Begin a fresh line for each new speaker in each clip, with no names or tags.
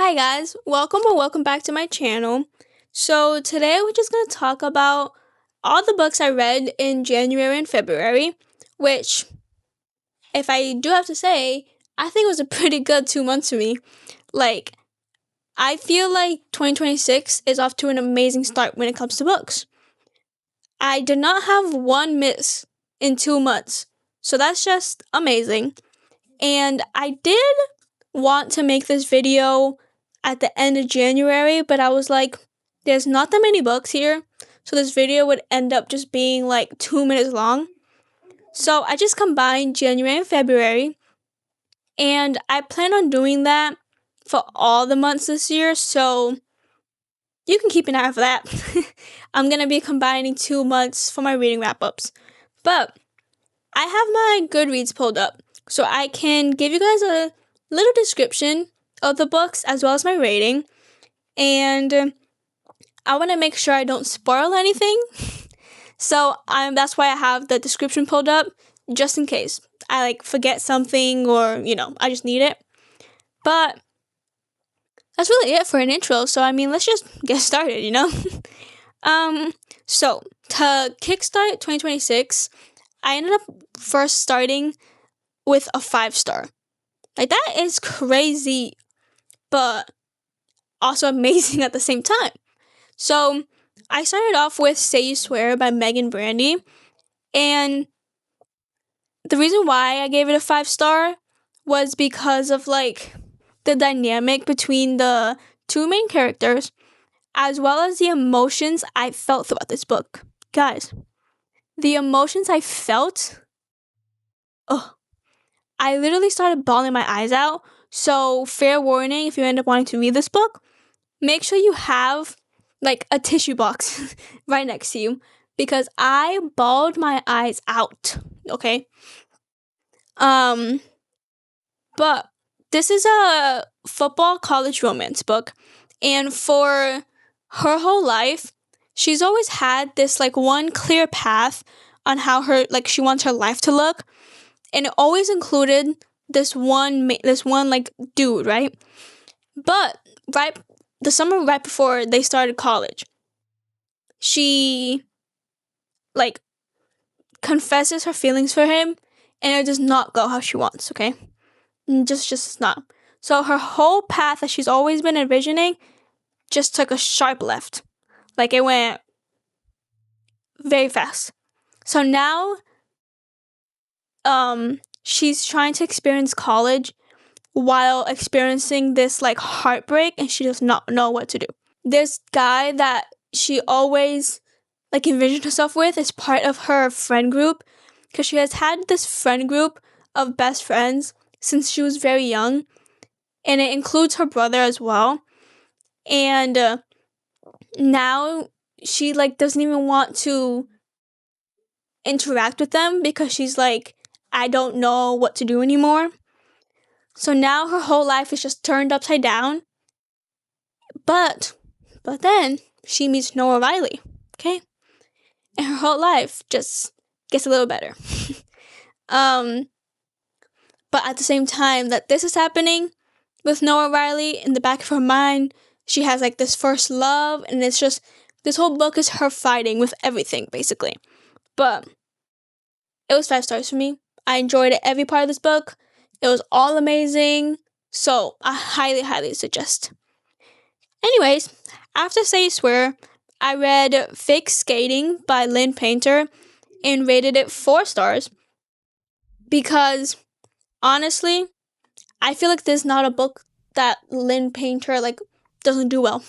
Hi guys, welcome back to my channel. So today we're just going to talk about all the books I read in January and February, which, if I do have to say, I think it was a pretty good 2 months for me. I feel like 2026 is off to an amazing start when it comes to books. I did not have one miss in 2 months, so that's just amazing. And I did want to make this video at the end of January, but I was like, there's not that many books here, so this video would end up just being like 2 minutes long. So I just combined January and February, and I plan on doing that for all the months this year, so you can keep an eye out for that. I'm going to be combining 2 months for my reading wrap-ups. But I have my Goodreads pulled up, so I can give you guys a little description of the books as well as my rating, and I want to make sure I don't spoil anything. So that's why I have the description pulled up, just in case I forget something or I just need it. But that's really it for an intro. So let's just get started. So to kickstart 2026, I ended up first starting with a 5-star. That is crazy, but also amazing at the same time. So I started off with Say You Swear by Megan Brandy, and the reason why I gave it a 5-star was because of the dynamic between the two main characters, as well as the emotions I felt throughout this book. Guys, the emotions I felt, I literally started bawling my eyes out. So fair warning, if you end up wanting to read this book, make sure you have a tissue box right next to you, because I bawled my eyes out, okay? But this is a football college romance book, and for her whole life, she's always had this one clear path on how she wants her life to look, and it always included this one dude, right? But the summer right before they started college, she confesses her feelings for him, and it does not go how she wants, okay? Just not. So her whole path that she's always been envisioning just took a sharp left. It went very fast. So now she's trying to experience college while experiencing this heartbreak, and she does not know what to do. This guy that she always envisioned herself with is part of her friend group, because she has had this friend group of best friends since she was very young, and it includes her brother as well. And now she doesn't even want to interact with them because she's I don't know what to do anymore. So now her whole life is just turned upside down. But then she meets Noah Riley, okay? And her whole life just gets a little better. But at the same time that this is happening with Noah Riley, in the back of her mind, she has this first love, and it's just, this whole book is her fighting with everything, basically. But it was 5 stars for me. I enjoyed every part of this book. It was all amazing. So I highly, highly suggest. Anyways, after Say You Swear, I read Fake Skating by Lynn Painter and rated it 4 stars because, honestly, I feel this is not a book that Lynn Painter doesn't do well.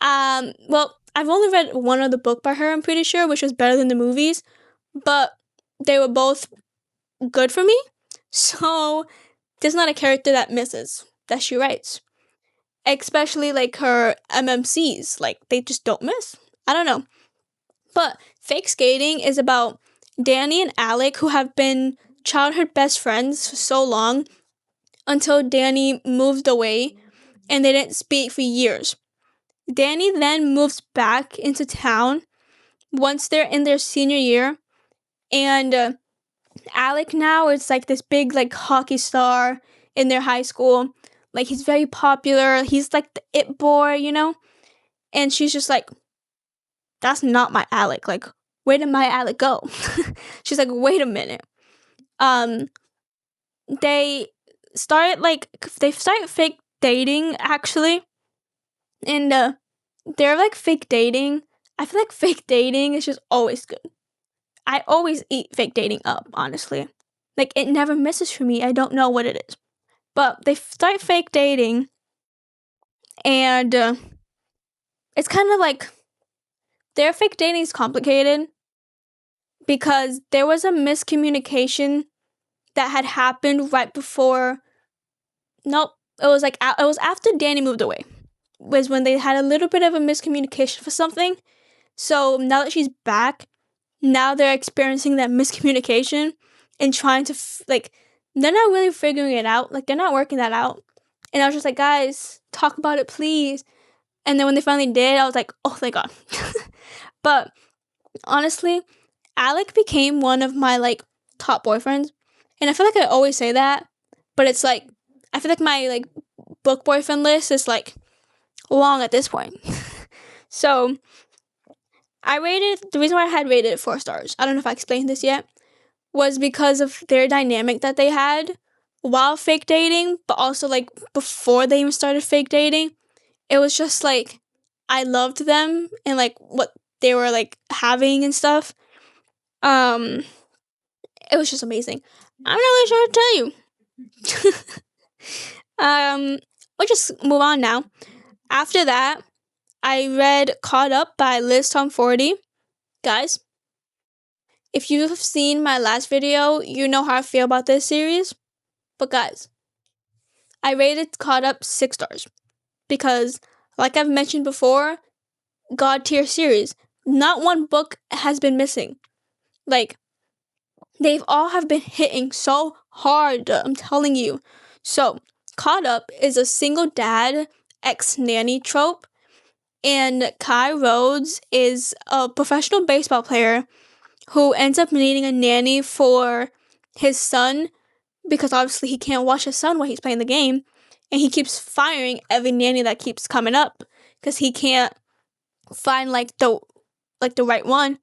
Well, I've only read one other book by her, I'm pretty sure, which was better than the movies, but they were both good for me. So there's not a character that misses that she writes, especially her MMCs. They just don't miss. I don't know. But Fake Skating is about Danny and Alec, who have been childhood best friends for so long, until Danny moved away and they didn't speak for years. Danny then moves back into town once they're in their senior year, and Alec now is this big hockey star in their high school. Like, he's very popular. He's like the it boy, you know? And she's just like, that's not my Alec. Like, where did my Alec go? She's like, wait a minute. They started fake dating, actually. And they're like fake dating. I feel like fake dating is just always good. I always eat fake dating up, honestly. Like, it never misses for me. I don't know what it is. But they start fake dating, and it's kind of like their fake dating is complicated because there was a miscommunication that had happened right before. Nope, it was after Danny moved away. Was when they had a little bit of a miscommunication for something. So now that she's back, now they're experiencing that miscommunication and trying to they're not really figuring it out. Like, they're not working that out. And I was just like, guys, talk about it, please. And then when they finally did, I was like, oh, thank God. But honestly, Alec became one of my like top boyfriends. And I feel like I always say that, but it's like, I feel like my like book boyfriend list is like long at this point. So the reason why I had rated it 4 stars, I don't know if I explained this yet, was because of their dynamic that they had while fake dating, but also like before they even started fake dating. It was just like, I loved them and like what they were like having and stuff. It was just amazing. I'm not really sure what to tell you. We'll just move on now. After that, I read Caught Up by Liz Tom 40. Guys, if you have seen my last video, you know how I feel about this series. But guys, I rated Caught Up 6 stars. Because, like I've mentioned before, God tier series. Not one book has been missing. Like, they've all have been hitting so hard, I'm telling you. So, Caught Up is a single dad ex-nanny trope. And Kai Rhodes is a professional baseball player who ends up needing a nanny for his son because obviously he can't watch his son while he's playing the game. And he keeps firing every nanny that keeps coming up because he can't find like the right one.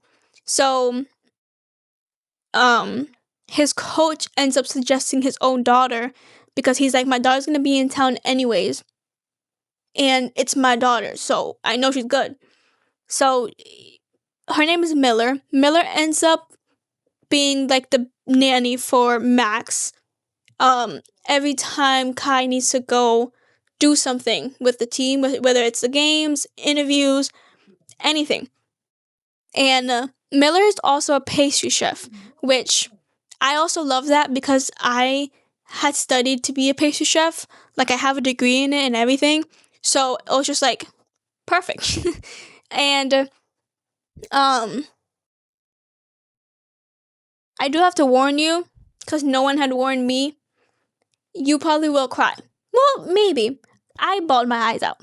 So his coach ends up suggesting his own daughter because he's like, my daughter's gonna be in town anyways, and it's my daughter, so I know she's good. So her name is Miller. Miller ends up being like the nanny for Max. Every time Kai needs to go do something with the team, whether it's the games, interviews, anything. And Miller is also a pastry chef, which I also love that because I had studied to be a pastry chef. Like, I have a degree in it and everything. So it was just like perfect. And I do have to warn you, because no one had warned me, you probably will cry. Well, maybe. I bawled my eyes out.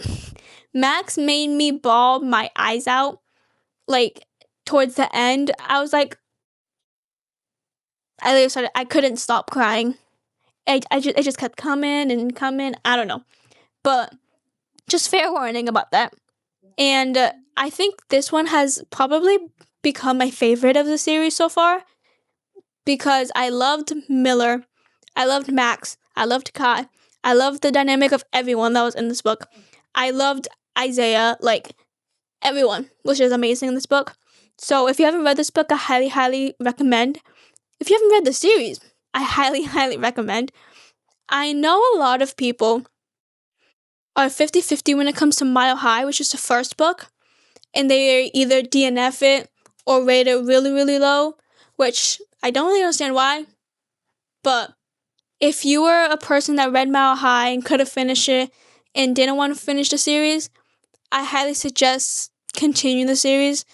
Max made me bawl my eyes out, like, towards the end. I was like, I couldn't stop crying. It just kept coming and coming. I don't know. But just fair warning about that. And I think this one has probably become my favorite of the series so far, because I loved Miller, I loved Max, I loved Kai, I loved the dynamic of everyone that was in this book. I loved Isaiah, like, everyone was just amazing in this book. So if you haven't read this book, I highly, highly recommend. If you haven't read the series, I highly, highly recommend. I know a lot of people are 50-50 when it comes to Mile High, which is the first book, and they either DNF it or rate it really, really low, which I don't really understand why. But if you were a person that read Mile High and could have finished it and didn't want to finish the series, I highly suggest continuing the series.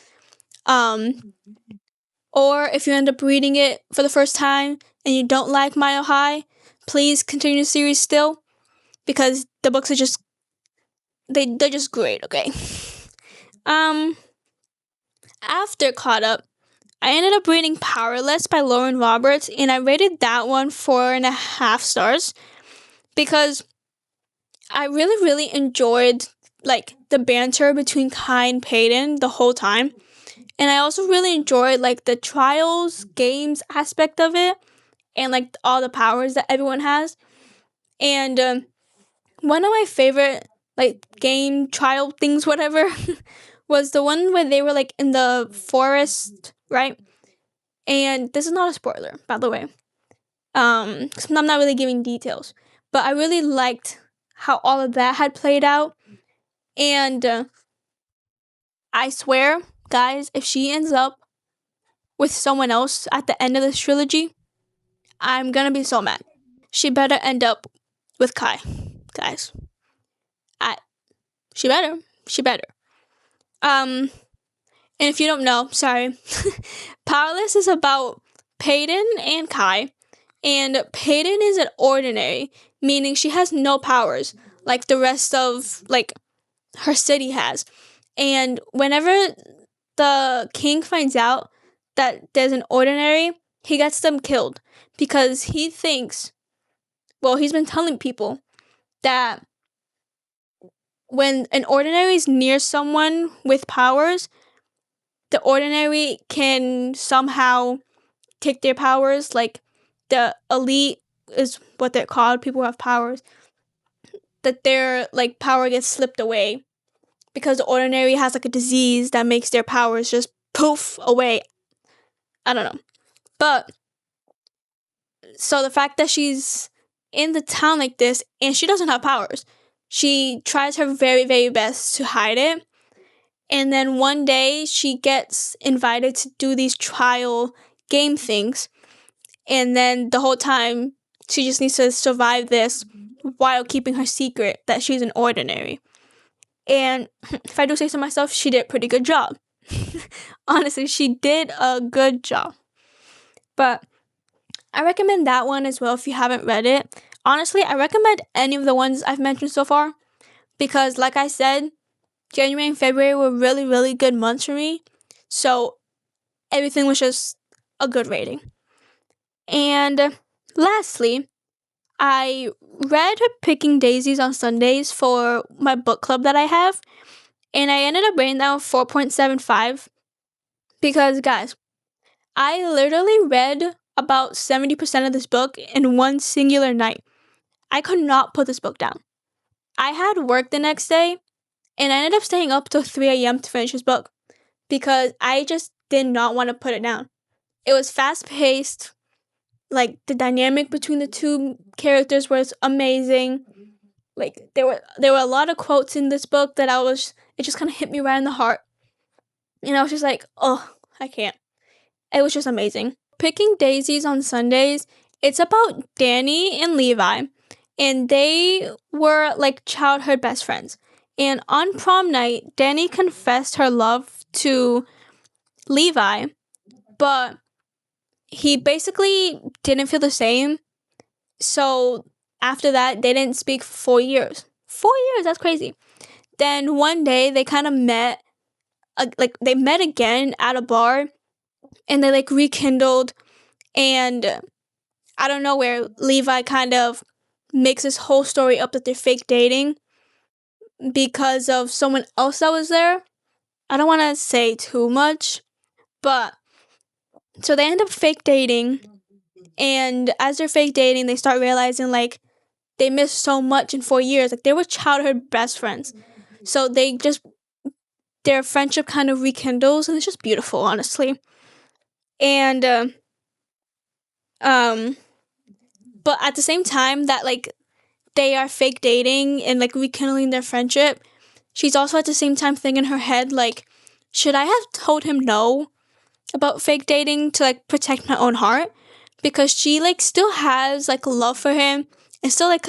Or if you end up reading it for the first time and you don't like Mile High, please continue the series still, because the books are just they're just great, okay? After Caught Up, I ended up reading Powerless by Lauren Roberts, and I rated that one 4.5 stars because I really, really enjoyed like the banter between Kai and Peyton the whole time. And I also really enjoyed like the trials games aspect of it and like all the powers that everyone has. And one of my favorite like game trial things, whatever, was the one where they were like in the forest, right? And this is not a spoiler, by the way. 'Cause I'm not really giving details, but I really liked how all of that had played out. And I swear, guys, if she ends up with someone else at the end of this trilogy, I'm gonna be so mad. She better end up with Kai, guys. She better. She better. And if you don't know, sorry. Powerless is about Peyton and Kai. And Peyton is an ordinary, meaning she has no powers like the rest of like her city has. And whenever the king finds out that there's an ordinary, he gets them killed because he thinks, well, he's been telling people that when an ordinary is near someone with powers, the ordinary can somehow take their powers. Like the elite is what they're called, people who have powers, that their like power gets slipped away because the ordinary has like a disease that makes their powers just poof away. I don't know. But so the fact that she's in the town like this and she doesn't have powers, she tries her very, very best to hide it. And then one day she gets invited to do these trial game things. And then the whole time she just needs to survive this while keeping her secret that she's an ordinary. And if I do say so myself, she did a pretty good job. Honestly, she did a good job. But I recommend that one as well if you haven't read it. Honestly, I recommend any of the ones I've mentioned so far because, like I said, January and February were really, really good months for me. So everything was just a good rating. And lastly, I read Picking Daisies on Sundays for my book club that I have. And I ended up rating that 4.75 because, guys, I literally read about 70% of this book in one singular night. I could not put this book down. I had work the next day, and I ended up staying up till 3 a.m. to finish this book because I just did not want to put it down. It was fast-paced. Like, the dynamic between the two characters was amazing. Like, there were a lot of quotes in this book that it just kind of hit me right in the heart. And I was just like, oh, I can't. It was just amazing. Picking Daisies on Sundays, it's about Danny and Levi. And they were like childhood best friends. And on prom night, Danny confessed her love to Levi. But he basically didn't feel the same. So after that, they didn't speak for 4 years. 4 years, that's crazy. Then one day, they kind of met. They met again at a bar. And they like rekindled, and I don't know where Levi kind of makes this whole story up that they're fake dating because of someone else that was there. I don't want to say too much, but so they end up fake dating, and as they're fake dating, they start realizing like they missed so much in 4 years. Like they were childhood best friends, so their friendship kind of rekindles, and it's just beautiful, honestly. And but at the same time that like they are fake dating and like rekindling their friendship, she's also at the same time thinking in her head like, should I have told him no about fake dating to like protect my own heart? Because she like still has like love for him and still like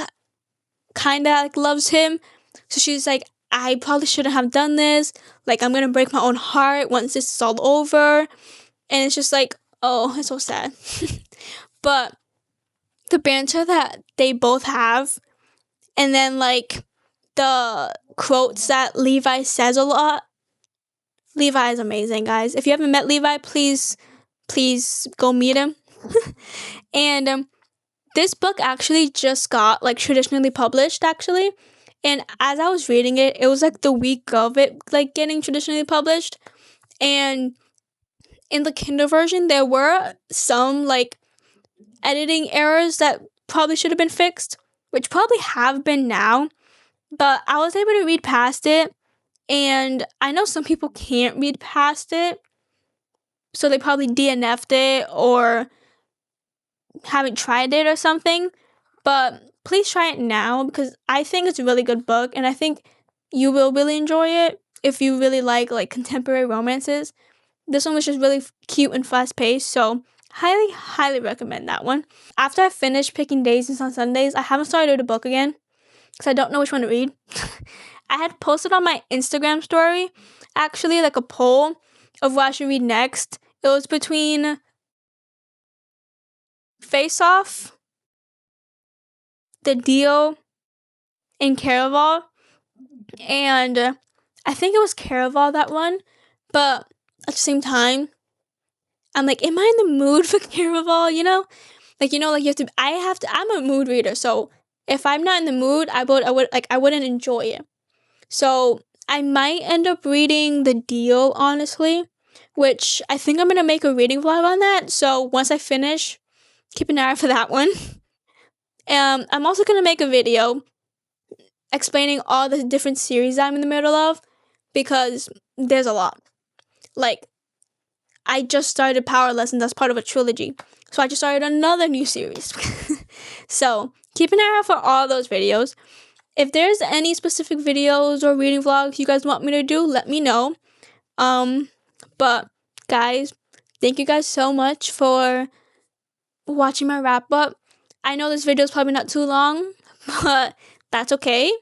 kind of like loves him. So she's like, I probably shouldn't have done this. Like I'm gonna break my own heart once this is all over. And it's just like, oh, it's so sad. But the banter that they both have, and then like the quotes that Levi says a lot. Levi is amazing, guys. If you haven't met Levi, please go meet him. And this book actually just got like traditionally published actually, And as I was reading it, it was like the week of it like getting traditionally published. And in the Kindle version, there were some like editing errors that probably should have been fixed, which probably have been now. But I was able to read past it. And I know some people can't read past it, so they probably DNF'd it or haven't tried it or something. But please try it now, because I think it's a really good book, and I think you will really enjoy it if you really like contemporary romances. This one was just really cute and fast paced, so highly, highly recommend that one. After I finished picking days on Sundays, I haven't started a book again because I don't know which one to read. I had posted on my Instagram story, actually, like a poll of what I should read next. It was between Face Off, The Deal, and Caraval. And I think it was Caraval, that one. But at the same time, I'm like, am I in the mood for Caraval, you know? You have to, I'm a mood reader. So if I'm not in the mood, I wouldn't enjoy it. So I might end up reading The Deal, honestly, which I think I'm going to make a reading vlog on that. So once I finish, keep an eye out for that one. I'm also going to make a video explaining all the different series I'm in the middle of, because there's a lot. I just started Power Lessons as part of a trilogy. So I just started another new series. So keep an eye out for all those videos. If there's any specific videos or reading vlogs you guys want me to do, let me know. But guys, thank you guys so much for watching my wrap up. I know this video is probably not too long, but that's okay.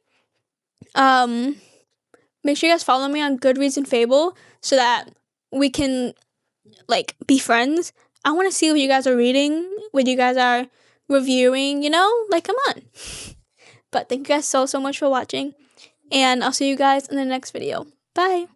Make sure you guys follow me on Goodreads and Fable so that we can be friends. I want to see what you guys are reading, what you guys are reviewing, come on. But thank you guys so much for watching, and I'll see you guys in the next video. Bye.